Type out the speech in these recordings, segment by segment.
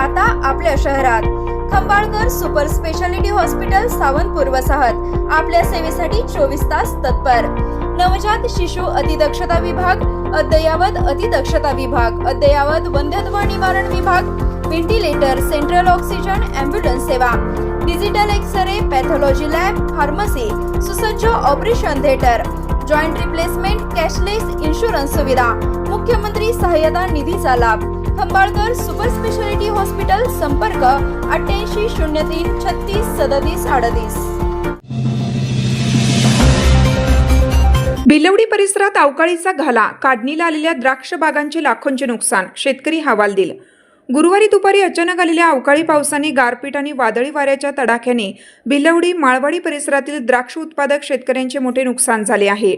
आता आपल्या शहरात Khambalkar super speciality hospital Sawantpur वसाहत आपल्या सेवेसाठी 24 तास तत्पर। नवजात शिशु अतिदक्षता विभाग, अद्ययावत अतिदक्षता विभाग, अद्ययावत वंध्यत्व निवारण विभाग, व्हेंटिलेटर, सेंट्रल ऑक्सिजन, ॲम्ब्युलन्स सेवा, digital x ray, pathology lab, pharmacy, सुसज्ज operation theatre, joint replacement, cashless insurance सुविधा, मुख्यमंत्री सहाय्यता निधीचा लाभ। खंबाळकर सुपर स्पेशालिटी हॉस्पिटल, संपर्क 88 03 36 37 38। भिलवडी परिसरात अवकाळीचा घाला, काढणीला आलेल्या द्राक्ष बागांचे लाखोंचे नुकसान, शेतकरी हवालदिल। गुरुवारी दुपारी अचानक आलेल्या अवकाळी पावसाने, गारपीट आणि वादळी वाऱ्याच्या तडाख्याने भिलवडी माळवाडी परिसरातील द्राक्ष उत्पादक शेतकऱ्यांचे मोठे नुकसान झाले आहे।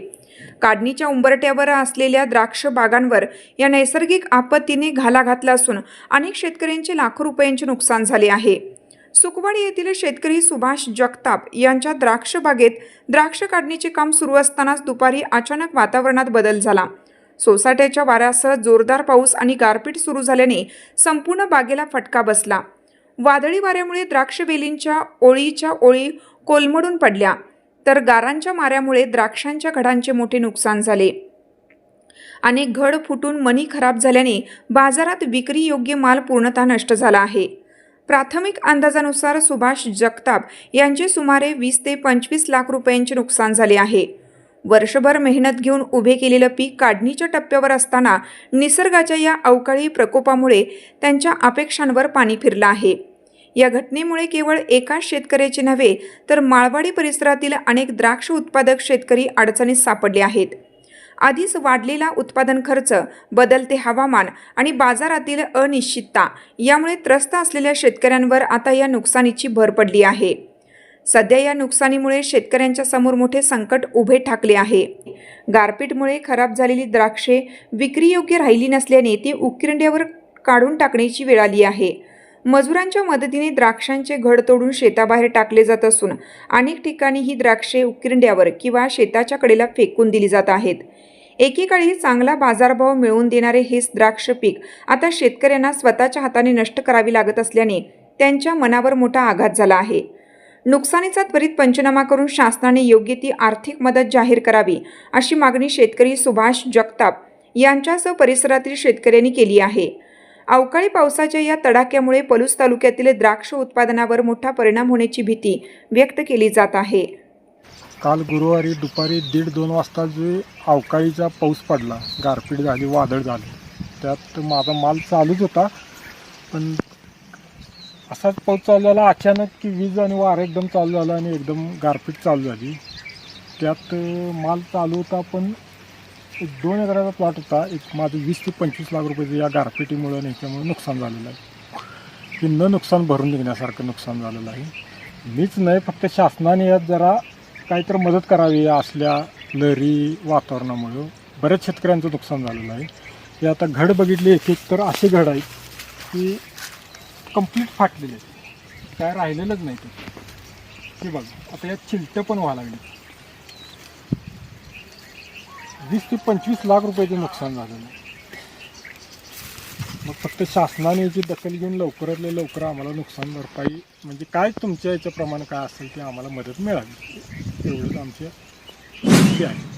काढणीच्या उंबरठ्यावर असलेल्या द्राक्ष बागांवर या नैसर्गिक आपत्तीने घाला घातला असून अनेक शेतकऱ्यांचे लाखो रुपयांचे नुकसान झाले आहे। सुकवाडी येथील शेतकरी सुभाष जगताप यांच्या द्राक्ष बागेत द्राक्ष काढणीचे काम सुरू असतानाच दुपारी अचानक वातावरणात बदल झाला। सोसाट्याच्या वाऱ्यासह जोरदार पाऊस आणि गारपीट सुरू झाल्याने संपूर्ण बागेला फटका बसला। वादळी वाऱ्यामुळे द्राक्ष वेलींच्या ओळीच्या ओळी कोलमडून पडल्या, तर गारांच्या माऱ्यामुळे द्राक्षांच्या घडांचे मोठे नुकसान झाले। अनेक घड फुटून मणी खराब झाल्याने बाजारात विक्री योग्य माल पूर्णतः नष्ट झाला आहे। प्राथमिक अंदाजानुसार सुभाष जगताप यांचे सुमारे 20 ते 25 लाख रुपयांचे नुकसान झाले आहे। वर्षभर मेहनत घेऊन उभे केलेलं पीक काढणीच्या टप्प्यावर असताना निसर्गाच्या या अवकाळी प्रकोपामुळे त्यांच्या अपेक्षांवर पाणी फिरलं आहे। या घटनेमुळे केवळ एकाच शेतकऱ्याचे नव्हे तर माळवाडी परिसरातील अनेक द्राक्ष उत्पादक शेतकरी अडचणीत सापडले आहेत। आधीच वाढलेला उत्पादन खर्च, बदलते हवामान आणि बाजारातील अनिश्चितता यामुळे त्रस्त असलेल्या शेतकऱ्यांवर आता या नुकसानीची भर पडली आहे। सध्या या नुकसानीमुळे शेतकऱ्यांच्या समोर मोठे संकट उभे ठाकले आहे। गारपीटमुळे खराब झालेली द्राक्षे विक्रीयोग्य राहिली नसल्याने ती उकिरड्यावर काढून टाकण्याची वेळ आली आहे। मजुरांच्या मदतीने द्राक्षांचे घड तोडून शेताबाहेर टाकले जात असून अनेक ठिकाणी ही द्राक्षे उकिरड्यावर किंवा शेताच्या कडेला फेकून दिली जात आहेत। एकेकाळी चांगला बाजारभाव मिळवून देणारे हे द्राक्ष पीक आता शेतकऱ्यांना स्वतःच्या हाताने नष्ट करावी लागत असल्याने त्यांच्या मनावर मोठा आघात झाला आहे। नुकसानीचा त्वरित पंचनामा करून शासनाने योग्य ती आर्थिक मदत जाहीर करावी, अशी मागणी शेतकरी सुभाष जगताप यांच्यासह परिसरातील शेतकऱ्यांनी केली आहे। अवकाळी पावसाच्या या तडाख्यामुळे पलूस तालुक्यातील द्राक्ष उत्पादनावर मोठा परिणाम होण्याची भीती व्यक्त केली जात आहे। काल गुरुवारी दुपारी 1:30-2 वाजता जो अवकाळीचा पाऊस पडला, गारपीट झाली, वादळ झाले, त्यात माझा माल चालूच होता, पण असाच पाऊस चालू झाला अचानक की वीज आणि वारा एकदम चालू झाला आणि एकदम गारपीट चालू झाली। त्यात माल चालू होता, पण 2 एकराचा प्लॉट होता। एक माझं 20 ते 25 लाख रुपयाचं या गारपिटीमुळे आणि याच्यामुळे नुकसान झालेलं आहे। की न नुकसान भरून निघण्यासारखं नुकसान झालेलं आहे। मीच नाही, फक्त शासनाने यात जरा काहीतरी मदत करावी। असल्या लहरी वातावरणामुळे बऱ्याच शेतकऱ्यांचं नुकसान झालेलं आहे। हे आता घड बघितले, एक तर असे घड आहेत की कंप्लीट फाटलेले आहेत, काय राहिलेलंच नाही ते बघा। आता यात चिलटं पण व्हायला लागले। 20 ते 25 लाख रुपयाचं नुकसान झालेलं आहे। मग फक्त शासनाने याची दखल घेऊन लवकरात लवकर आम्हाला नुकसान भरपाई म्हणजे काय तुमच्या याच्याप्रमाणे काय असेल ते आम्हाला मदत मिळावी, एवढंच आमची आहे।